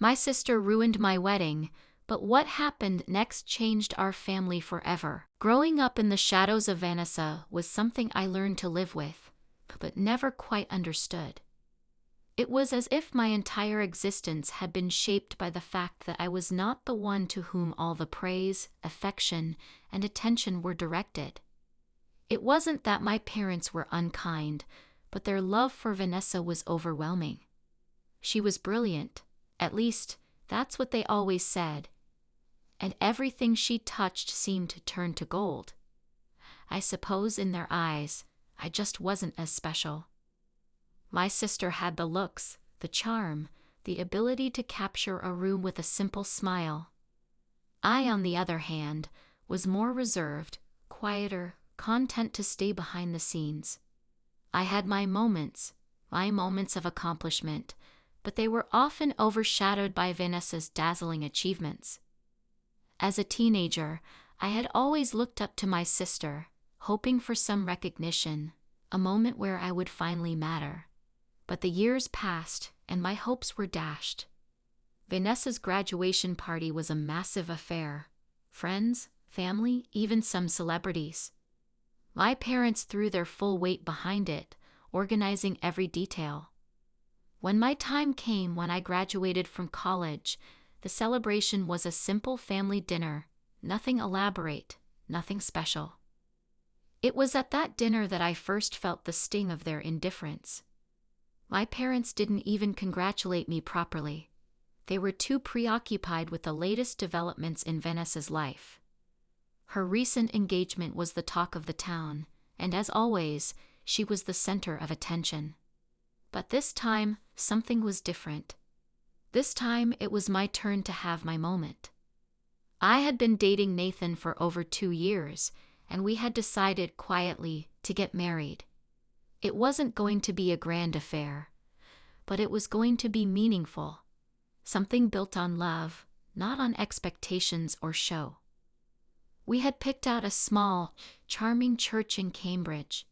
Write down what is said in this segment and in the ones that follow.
My sister ruined my wedding, but what happened next changed our family forever. Growing up in the shadows of Vanessa was something I learned to live with, but never quite understood. It was as if my entire existence had been shaped by the fact that I was not the one to whom all the praise, affection, and attention were directed. It wasn't that my parents were unkind, but their love for Vanessa was overwhelming. She was brilliant, at least, that's what they always said, and everything she touched seemed to turn to gold. I suppose in their eyes, I just wasn't as special. My sister had the looks, the charm, the ability to capture a room with a simple smile. I, on the other hand, was more reserved, quieter, content to stay behind the scenes. I had my moments of accomplishment, but they were often overshadowed by Vanessa's dazzling achievements. As a teenager, I had always looked up to my sister, hoping for some recognition, a moment where I would finally matter. But the years passed, and my hopes were dashed. Vanessa's graduation party was a massive affair. Friends, family, even some celebrities. My parents threw their full weight behind it, organizing every detail. When my time came when I graduated from college, the celebration was a simple family dinner, nothing elaborate, nothing special. It was at that dinner that I first felt the sting of their indifference. My parents didn't even congratulate me properly. They were too preoccupied with the latest developments in Vanessa's life. Her recent engagement was the talk of the town, and as always, she was the center of attention. But this time, something was different. This time, it was my turn to have my moment. I had been dating Nathan for over 2 years, and we had decided quietly to get married. It wasn't going to be a grand affair, but it was going to be meaningful. Something built on love, not on expectations or show. We had picked out a small, charming church in Cambridge,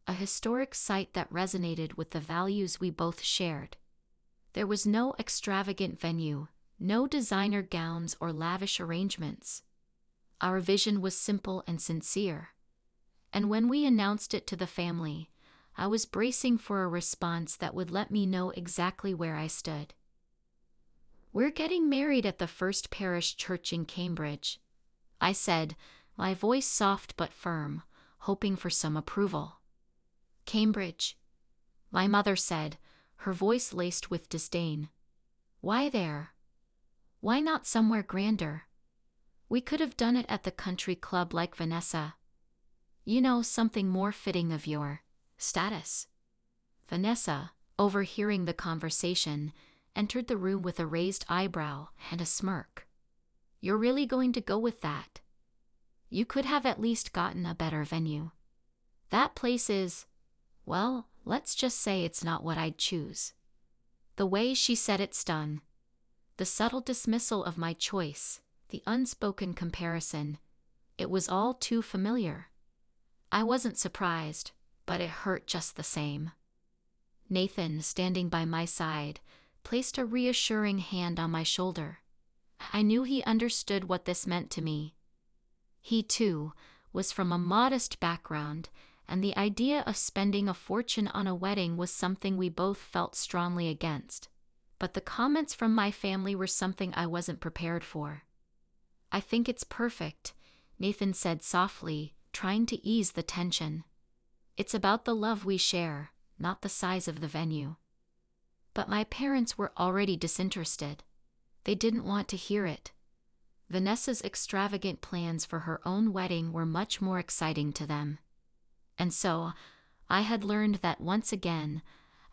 a historic site that resonated with the values we both shared. There was no extravagant venue, no designer gowns or lavish arrangements. Our vision was simple and sincere. And when we announced it to the family, I was bracing for a response that would let me know exactly where I stood. "We're getting married at the First Parish Church in Cambridge," I said, my voice soft but firm, hoping for some approval. "Cambridge," my mother said, her voice laced with disdain. "Why there? Why not somewhere grander? We could have done it at the country club like Vanessa. You know, something more fitting of your status." Vanessa, overhearing the conversation, entered the room with a raised eyebrow and a smirk. "You're really going to go with that? You could have at least gotten a better venue. That place is, well, let's just say it's not what I'd choose." The way she said it stung. The subtle dismissal of my choice, the unspoken comparison, it was all too familiar. I wasn't surprised, but it hurt just the same. Nathan, standing by my side, placed a reassuring hand on my shoulder. I knew he understood what this meant to me. He, too, was from a modest background, and the idea of spending a fortune on a wedding was something we both felt strongly against. But the comments from my family were something I wasn't prepared for. "I think it's perfect," Nathan said softly, trying to ease the tension. "It's about the love we share, not the size of the venue." But my parents were already disinterested. They didn't want to hear it. Vanessa's extravagant plans for her own wedding were much more exciting to them. And so, I had learned that once again,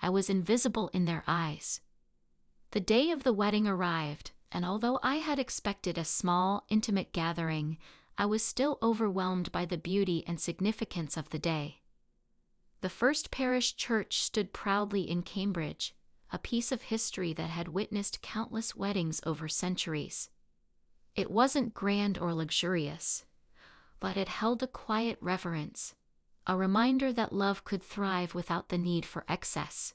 I was invisible in their eyes. The day of the wedding arrived, and although I had expected a small, intimate gathering, I was still overwhelmed by the beauty and significance of the day. The First Parish Church stood proudly in Cambridge, a piece of history that had witnessed countless weddings over centuries. It wasn't grand or luxurious, but it held a quiet reverence, a reminder that love could thrive without the need for excess.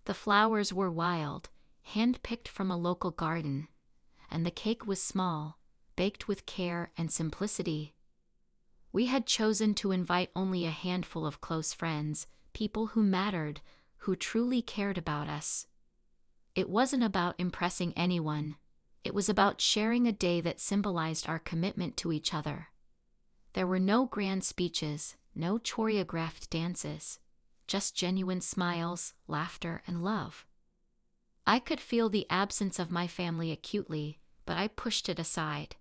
The flowers were wild, hand-picked from a local garden, and the cake was small, baked with care and simplicity. We had chosen to invite only a handful of close friends, people who mattered, who truly cared about us. It wasn't about impressing anyone. It was about sharing a day that symbolized our commitment to each other. There were no grand speeches, no choreographed dances, just genuine smiles, laughter, and love. I could feel the absence of my family acutely, but I pushed it aside.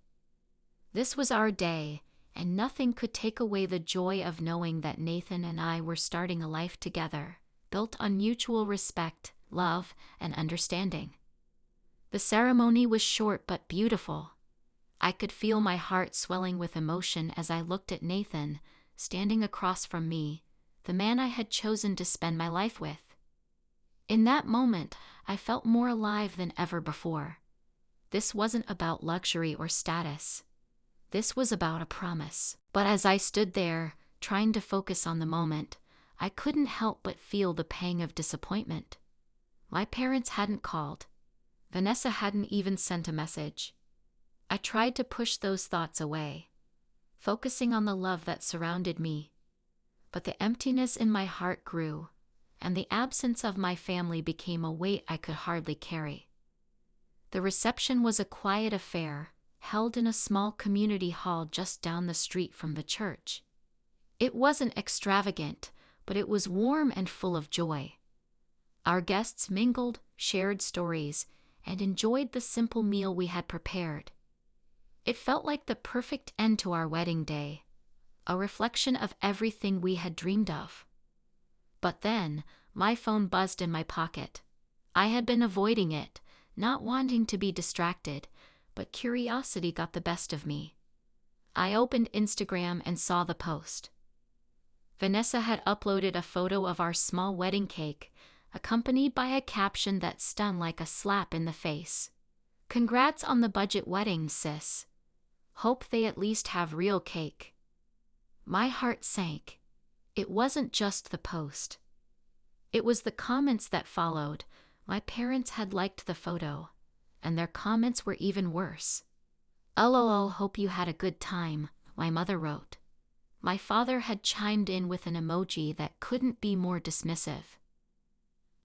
This was our day, and nothing could take away the joy of knowing that Nathan and I were starting a life together, built on mutual respect, love, and understanding. The ceremony was short but beautiful. I could feel my heart swelling with emotion as I looked at Nathan, standing across from me, the man I had chosen to spend my life with. In that moment, I felt more alive than ever before. This wasn't about luxury or status. This was about a promise. But as I stood there, trying to focus on the moment, I couldn't help but feel the pang of disappointment. My parents hadn't called. Vanessa hadn't even sent a message. I tried to push those thoughts away, focusing on the love that surrounded me. But the emptiness in my heart grew, and the absence of my family became a weight I could hardly carry. The reception was a quiet affair, held in a small community hall just down the street from the church. It wasn't extravagant, but it was warm and full of joy. Our guests mingled, shared stories, and enjoyed the simple meal we had prepared. It felt like the perfect end to our wedding day, a reflection of everything we had dreamed of. But then, my phone buzzed in my pocket. I had been avoiding it, not wanting to be distracted, but curiosity got the best of me. I opened Instagram and saw the post. Vanessa had uploaded a photo of our small wedding cake, accompanied by a caption that stung like a slap in the face. "Congrats on the budget wedding, sis. Hope they at least have real cake." My heart sank. It wasn't just the post. It was the comments that followed. My parents had liked the photo, and their comments were even worse. "LOL, hope you had a good time," my mother wrote. My father had chimed in with an emoji that couldn't be more dismissive.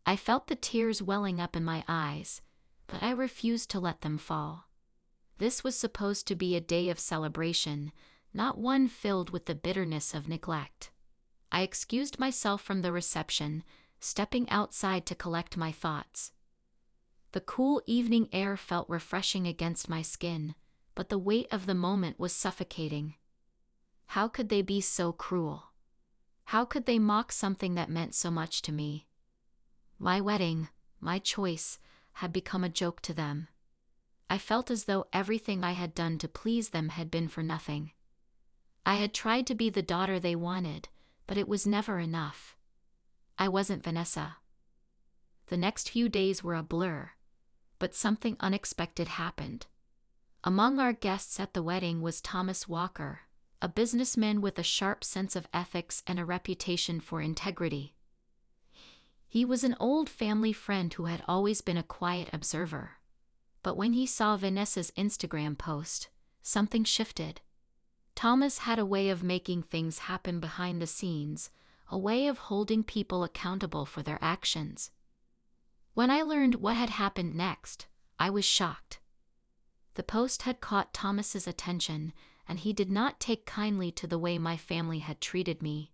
I felt the tears welling up in my eyes, but I refused to let them fall. This was supposed to be a day of celebration, not one filled with the bitterness of neglect. I excused myself from the reception, stepping outside to collect my thoughts. The cool evening air felt refreshing against my skin, but the weight of the moment was suffocating. How could they be so cruel? How could they mock something that meant so much to me? My wedding, my choice, had become a joke to them. I felt as though everything I had done to please them had been for nothing. I had tried to be the daughter they wanted, but it was never enough. I wasn't Vanessa. The next few days were a blur, but something unexpected happened. Among our guests at the wedding was Thomas Walker, a businessman with a sharp sense of ethics and a reputation for integrity. He was an old family friend who had always been a quiet observer. But when he saw Vanessa's Instagram post, something shifted. Thomas had a way of making things happen behind the scenes, a way of holding people accountable for their actions. When I learned what had happened next, I was shocked. The post had caught Thomas's attention, and he did not take kindly to the way my family had treated me.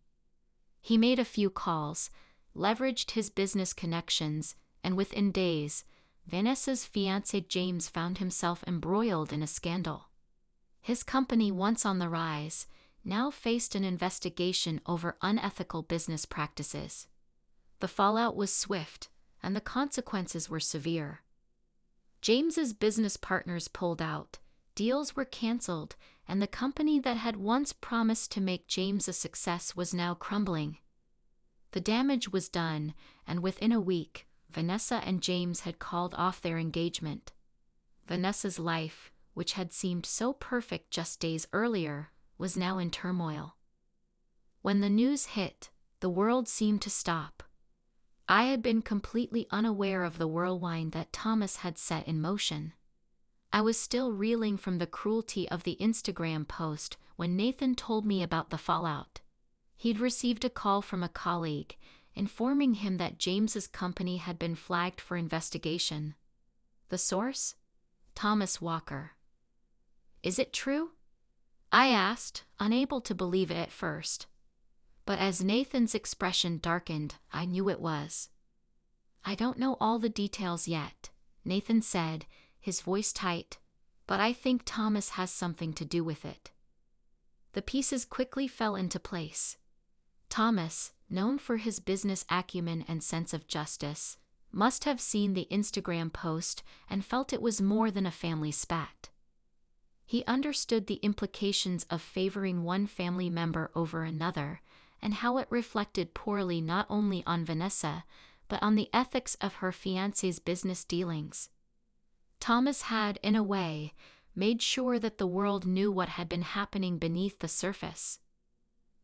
He made a few calls, leveraged his business connections, and within days, Vanessa's fiancé James found himself embroiled in a scandal. His company, once on the rise, now faced an investigation over unethical business practices. The fallout was swift, and the consequences were severe. James's business partners pulled out, deals were canceled, and the company that had once promised to make James a success was now crumbling. The damage was done, and within a week, Vanessa and James had called off their engagement. Vanessa's life, which had seemed so perfect just days earlier, was now in turmoil. When the news hit, the world seemed to stop. I had been completely unaware of the whirlwind that Thomas had set in motion. I was still reeling from the cruelty of the Instagram post when Nathan told me about the fallout. He'd received a call from a colleague, informing him that James's company had been flagged for investigation. The source? Thomas Walker. Is it true? I asked, unable to believe it at first. But as Nathan's expression darkened, I knew it was. I don't know all the details yet, Nathan said, his voice tight, but I think Thomas has something to do with it. The pieces quickly fell into place. Thomas, known for his business acumen and sense of justice, must have seen the Instagram post and felt it was more than a family spat. He understood the implications of favoring one family member over another, and how it reflected poorly not only on Vanessa, but on the ethics of her fiancé's business dealings. Thomas had, in a way, made sure that the world knew what had been happening beneath the surface.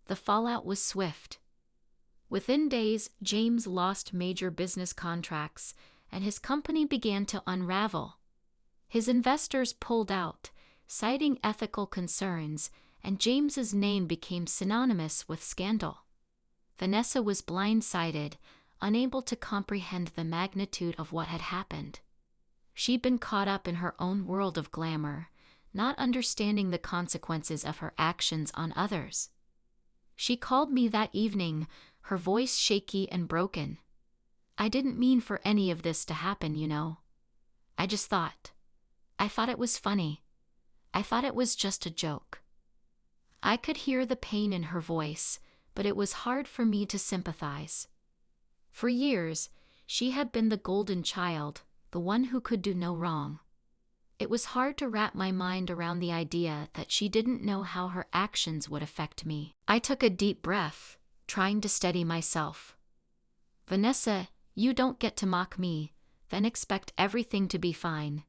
The fallout was swift. Within days, James lost major business contracts, and his company began to unravel. His investors pulled out, citing ethical concerns, and James's name became synonymous with scandal. Vanessa was blindsided, unable to comprehend the magnitude of what had happened. She'd been caught up in her own world of glamour, not understanding the consequences of her actions on others. She called me that evening, her voice shaky and broken. I didn't mean for any of this to happen, you know. I thought it was funny. I thought it was just a joke. I could hear the pain in her voice, but it was hard for me to sympathize. For years, she had been the golden child, the one who could do no wrong. It was hard to wrap my mind around the idea that she didn't know how her actions would affect me. I took a deep breath, trying to steady myself. Vanessa, you don't get to mock me, then expect everything to be fine.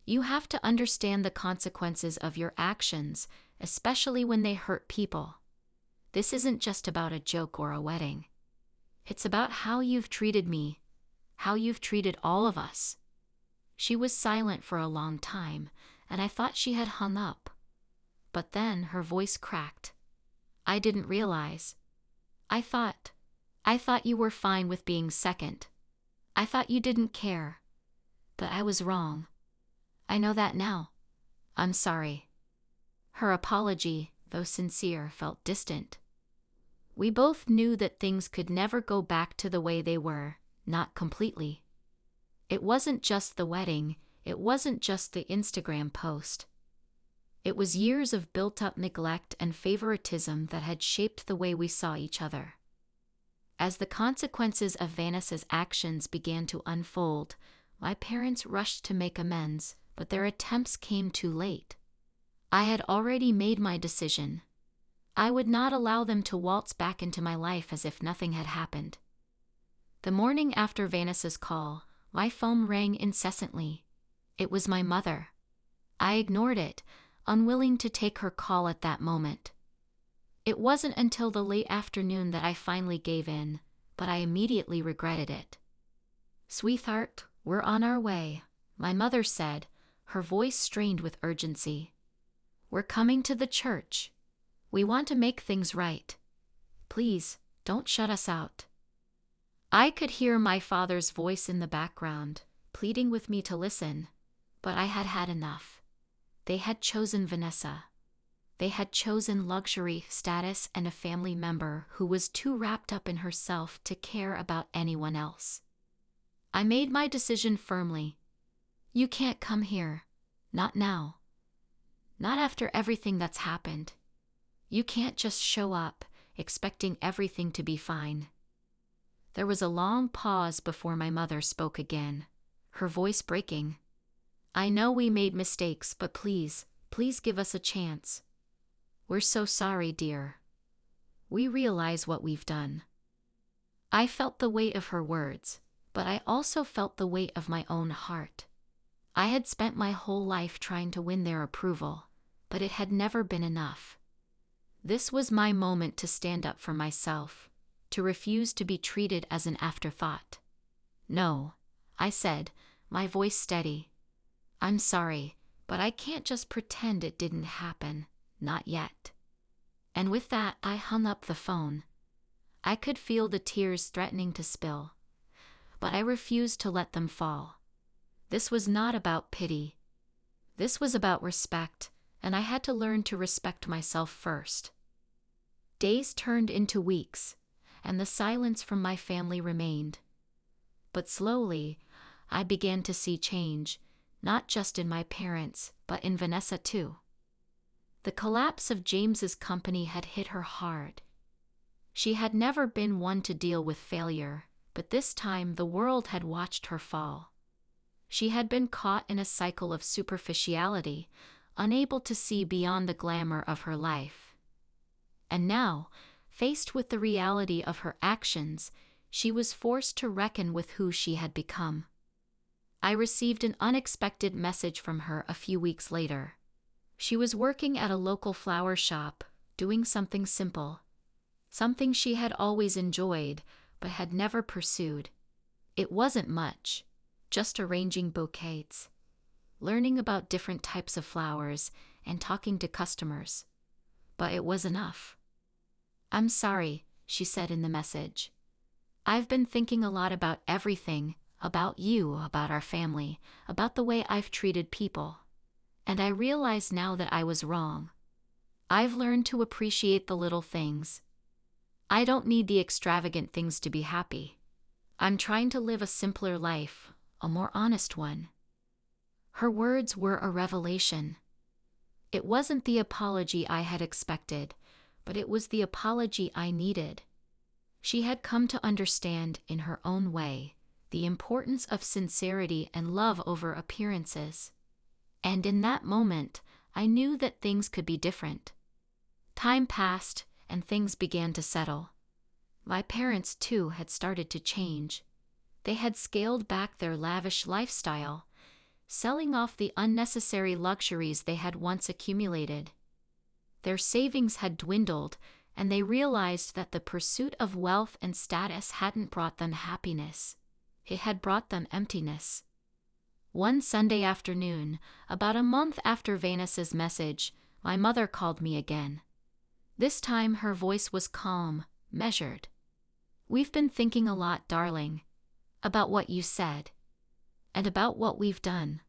You have to understand the consequences of your actions, especially when they hurt people. This isn't just about a joke or a wedding. It's about how you've treated me, how you've treated all of us. She was silent for a long time, and I thought she had hung up. But then her voice cracked. I didn't realize. I thought you were fine with being second. I thought you didn't care. But I was wrong. I know that now. I'm sorry. Her apology, though sincere, felt distant. We both knew that things could never go back to the way they were, not completely. It wasn't just the wedding, it wasn't just the Instagram post. It was years of built-up neglect and favoritism that had shaped the way we saw each other. As the consequences of Vanessa's actions began to unfold, my parents rushed to make amends, but their attempts came too late. I had already made my decision. I would not allow them to waltz back into my life as if nothing had happened. The morning after Vanessa's call, my phone rang incessantly. It was my mother. I ignored it, unwilling to take her call at that moment. It wasn't until the late afternoon that I finally gave in, but I immediately regretted it. "Sweetheart, we're on our way," my mother said, her voice strained with urgency. "We're coming to the church. We want to make things right. Please, don't shut us out." I could hear my father's voice in the background, pleading with me to listen, but I had had enough. They had chosen Vanessa. They had chosen luxury, status, and a family member who was too wrapped up in herself to care about anyone else. I made my decision firmly. "You can't come here. Not now. Not after everything that's happened. You can't just show up, expecting everything to be fine." There was a long pause before my mother spoke again, her voice breaking. "I know we made mistakes, but please give us a chance. We're so sorry, dear. We realize what we've done." I felt the weight of her words, but I also felt the weight of my own heart. I had spent my whole life trying to win their approval, but it had never been enough. This was my moment to stand up for myself, to refuse to be treated as an afterthought. "No," I said, my voice steady. "I'm sorry, but I can't just pretend it didn't happen. Not yet." And with that, I hung up the phone. I could feel the tears threatening to spill, but I refused to let them fall. This was not about pity. This was about respect, and I had to learn to respect myself first. Days turned into weeks, and the silence from my family remained. But slowly, I began to see change, not just in my parents, but in Vanessa too. The collapse of James's company had hit her hard. She had never been one to deal with failure, but this time the world had watched her fall. She had been caught in a cycle of superficiality, unable to see beyond the glamour of her life. And now, faced with the reality of her actions, she was forced to reckon with who she had become. I received an unexpected message from her a few weeks later. She was working at a local flower shop, doing something simple, something she had always enjoyed, but had never pursued. It wasn't much, just arranging bouquets, learning about different types of flowers, and talking to customers. But it was enough. "I'm sorry," she said in the message. "I've been thinking a lot about everything, about you, about our family, about the way I've treated people. And I realize now that I was wrong. I've learned to appreciate the little things. I don't need the extravagant things to be happy. I'm trying to live a simpler life, a more honest one." Her words were a revelation. It wasn't the apology I had expected, but it was the apology I needed. She had come to understand, in her own way, the importance of sincerity and love over appearances. And in that moment, I knew that things could be different. Time passed, and things began to settle. My parents, too, had started to change. They had scaled back their lavish lifestyle, selling off the unnecessary luxuries they had once accumulated. Their savings had dwindled, and they realized that the pursuit of wealth and status hadn't brought them happiness. It had brought them emptiness. One Sunday afternoon, about a month after Vanessa's message, my mother called me again. This time her voice was calm, measured. "We've been thinking a lot, darling, about what you said, and about what we've done.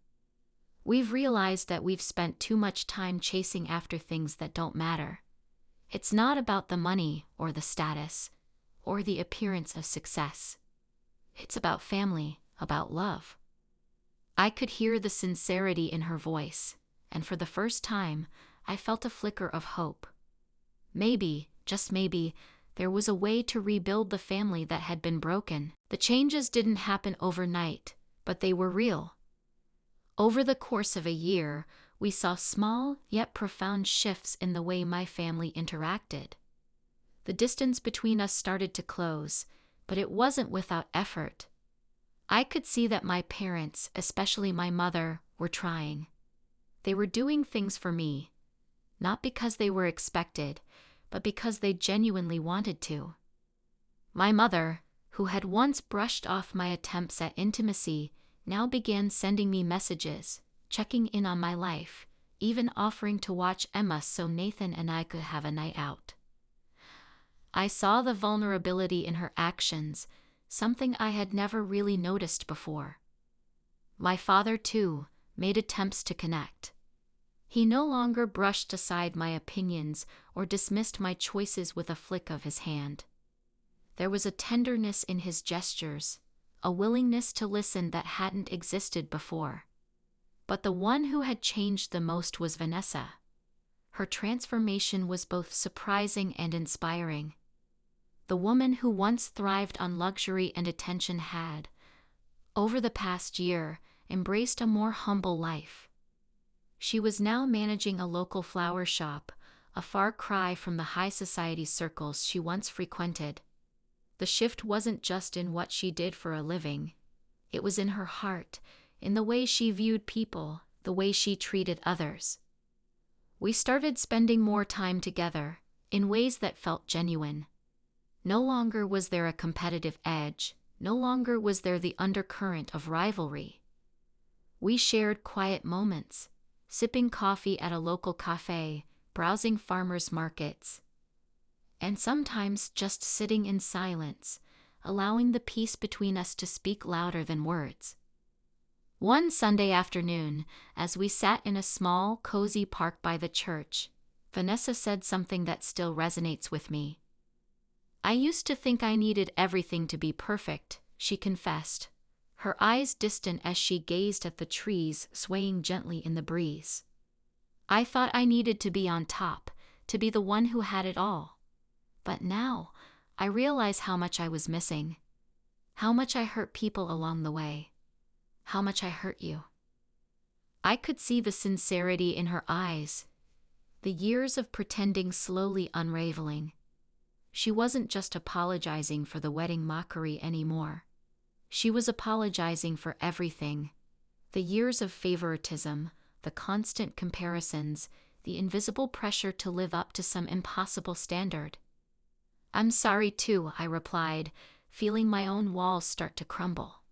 We've realized that we've spent too much time chasing after things that don't matter. It's not about the money or the status or the appearance of success. It's about family, about love." I could hear the sincerity in her voice, and for the first time, I felt a flicker of hope. Maybe, just maybe, there was a way to rebuild the family that had been broken. The changes didn't happen overnight, but they were real. Over the course of a year, we saw small yet profound shifts in the way my family interacted. The distance between us started to close, but it wasn't without effort. I could see that my parents, especially my mother, were trying. They were doing things for me, not because they were expected, but because they genuinely wanted to. My mother, who had once brushed off my attempts at intimacy, now began sending me messages, checking in on my life, even offering to watch Emma so Nathan and I could have a night out. I saw the vulnerability in her actions, something I had never really noticed before. My father, too, made attempts to connect. He no longer brushed aside my opinions or dismissed my choices with a flick of his hand. There was a tenderness in his gestures, a willingness to listen that hadn't existed before. But the one who had changed the most was Vanessa. Her transformation was both surprising and inspiring. The woman who once thrived on luxury and attention had, over the past year, embraced a more humble life. She was now managing a local flower shop, a far cry from the high society circles she once frequented. The shift wasn't just in what she did for a living. It was in her heart, in the way she viewed people, the way she treated others. We started spending more time together, in ways that felt genuine. No longer was there a competitive edge, no longer was there the undercurrent of rivalry. We shared quiet moments, sipping coffee at a local cafe, browsing farmers' markets, and sometimes just sitting in silence, allowing the peace between us to speak louder than words. One Sunday afternoon, as we sat in a small, cozy park by the church, Vanessa said something that still resonates with me. "I used to think I needed everything to be perfect," she confessed, her eyes distant as she gazed at the trees swaying gently in the breeze. "I thought I needed to be on top, to be the one who had it all. But now, I realize how much I was missing. How much I hurt people along the way. How much I hurt you." I could see the sincerity in her eyes, the years of pretending slowly unraveling. She wasn't just apologizing for the wedding mockery anymore. She was apologizing for everything. The years of favoritism, the constant comparisons, the invisible pressure to live up to some impossible standard. "I'm sorry too," I replied, feeling my own walls start to crumble.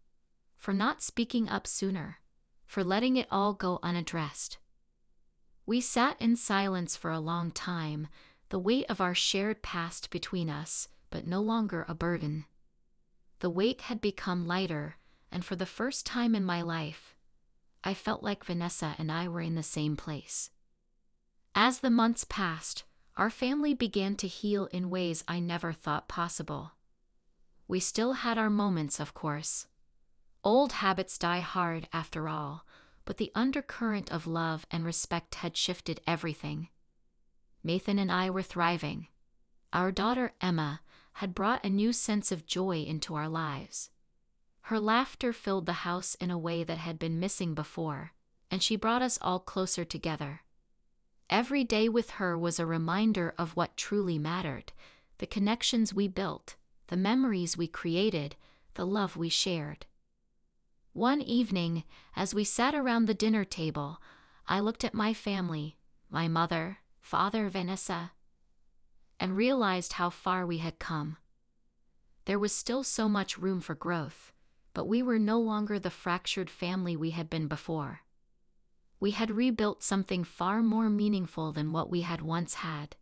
"For not speaking up sooner, for letting it all go unaddressed." We sat in silence for a long time, the weight of our shared past between us, but no longer a burden. The weight had become lighter, and for the first time in my life, I felt like Vanessa and I were in the same place. As the months passed, our family began to heal in ways I never thought possible. We still had our moments, of course. Old habits die hard, after all, but the undercurrent of love and respect had shifted everything. Nathan and I were thriving. Our daughter, Emma, had brought a new sense of joy into our lives. Her laughter filled the house in a way that had been missing before, and she brought us all closer together. Every day with her was a reminder of what truly mattered, the connections we built, the memories we created, the love we shared. One evening, as we sat around the dinner table, I looked at my family, my mother, father, Vanessa, and realized how far we had come. There was still so much room for growth, but we were no longer the fractured family we had been before. We had rebuilt something far more meaningful than what we had once had.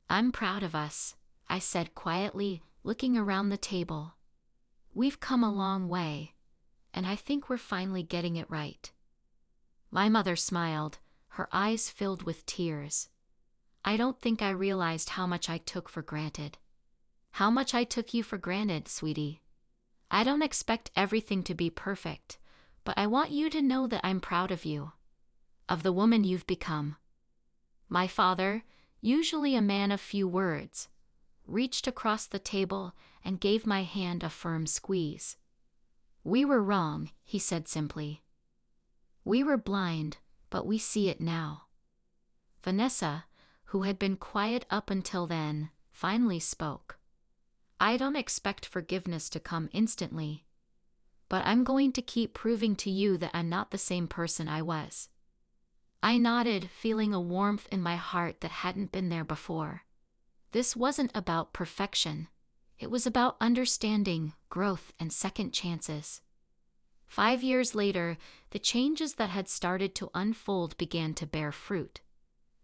"I'm proud of us," I said quietly, looking around the table. "We've come a long way, and I think we're finally getting it right." My mother smiled, her eyes filled with tears. "I don't think I realized how much I took for granted." "How much I took you for granted, sweetie. I don't expect everything to be perfect, but I want you to know that I'm proud of you, of the woman you've become." My father, usually a man of few words, reached across the table and gave my hand a firm squeeze. "We were wrong," he said simply. "We were blind, but we see it now." Vanessa, who had been quiet up until then, finally spoke. "I don't expect forgiveness to come instantly, but I'm going to keep proving to you that I'm not the same person I was." I nodded, feeling a warmth in my heart that hadn't been there before. This wasn't about perfection. It was about understanding, growth, and second chances. 5 years later, the changes that had started to unfold began to bear fruit.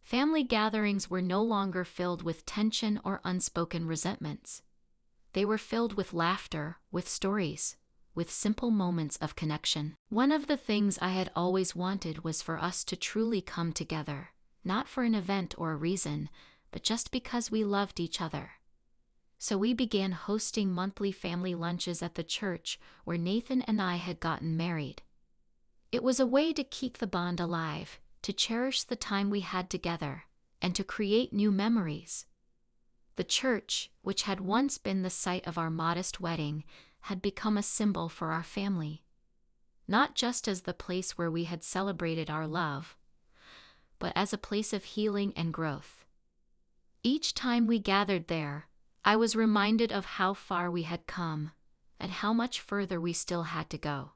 Family gatherings were no longer filled with tension or unspoken resentments. They were filled with laughter, with stories, with simple moments of connection. One of the things I had always wanted was for us to truly come together, not for an event or a reason, but just because we loved each other. So we began hosting monthly family lunches at the church where Nathan and I had gotten married. It was a way to keep the bond alive, to cherish the time we had together, and to create new memories. The church, which had once been the site of our modest wedding, had become a symbol for our family. Not just as the place where we had celebrated our love, but as a place of healing and growth. Each time we gathered there, I was reminded of how far we had come, and how much further we still had to go.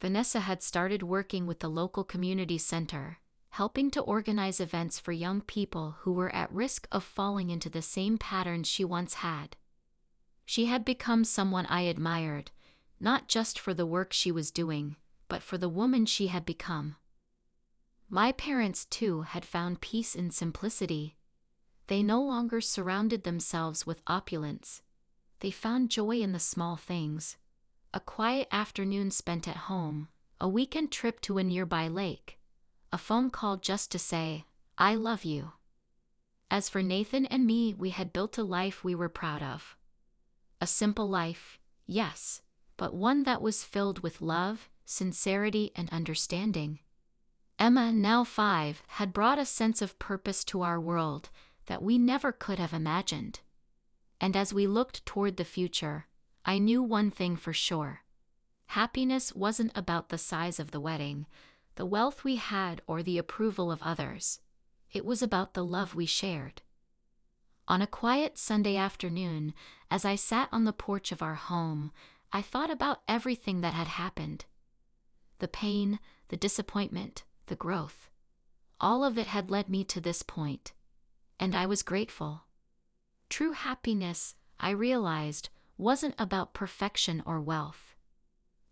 Vanessa had started working with the local community center, helping to organize events for young people who were at risk of falling into the same patterns she once had. She had become someone I admired, not just for the work she was doing, but for the woman she had become. My parents, too, had found peace in simplicity. They no longer surrounded themselves with opulence. They found joy in the small things: a quiet afternoon spent at home, a weekend trip to a nearby lake, a phone call just to say, "I love you." As for Nathan and me, we had built a life we were proud of. A simple life, yes, but one that was filled with love, sincerity, and understanding. Emma, now 5, had brought a sense of purpose to our world that we never could have imagined. And as we looked toward the future, I knew one thing for sure. Happiness wasn't about the size of the wedding, the wealth we had, or the approval of others. It was about the love we shared. On a quiet Sunday afternoon, as I sat on the porch of our home, I thought about everything that had happened. The pain, the disappointment, the growth. All of it had led me to this point, and I was grateful. True happiness, I realized, wasn't about perfection or wealth.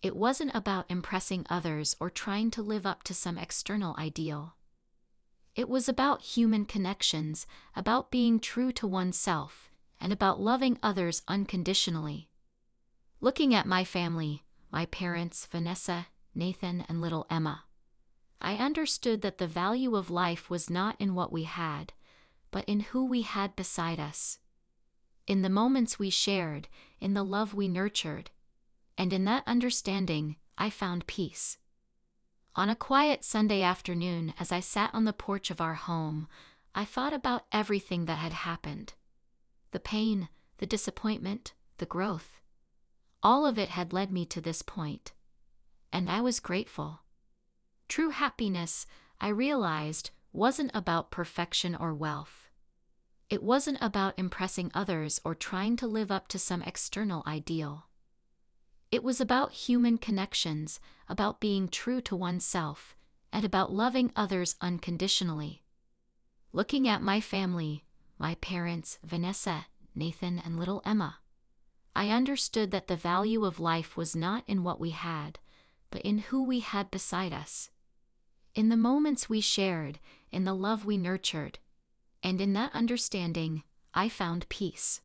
It wasn't about impressing others or trying to live up to some external ideal. It was about human connections, about being true to oneself, and about loving others unconditionally. Looking at my family, my parents, Vanessa, Nathan, and little Emma, I understood that the value of life was not in what we had, but in who we had beside us. In the moments we shared, in the love we nurtured, and in that understanding, I found peace. On a quiet Sunday afternoon, as I sat on the porch of our home, I thought about everything that had happened. The pain, the disappointment, the growth. All of it had led me to this point, and I was grateful. True happiness, I realized, wasn't about perfection or wealth. It wasn't about impressing others or trying to live up to some external ideal. It was about human connections, about being true to oneself, and about loving others unconditionally. Looking at my family, my parents, Vanessa, Nathan, and little Emma, I understood that the value of life was not in what we had, but in who we had beside us. In the moments we shared, in the love we nurtured, and in that understanding, I found peace.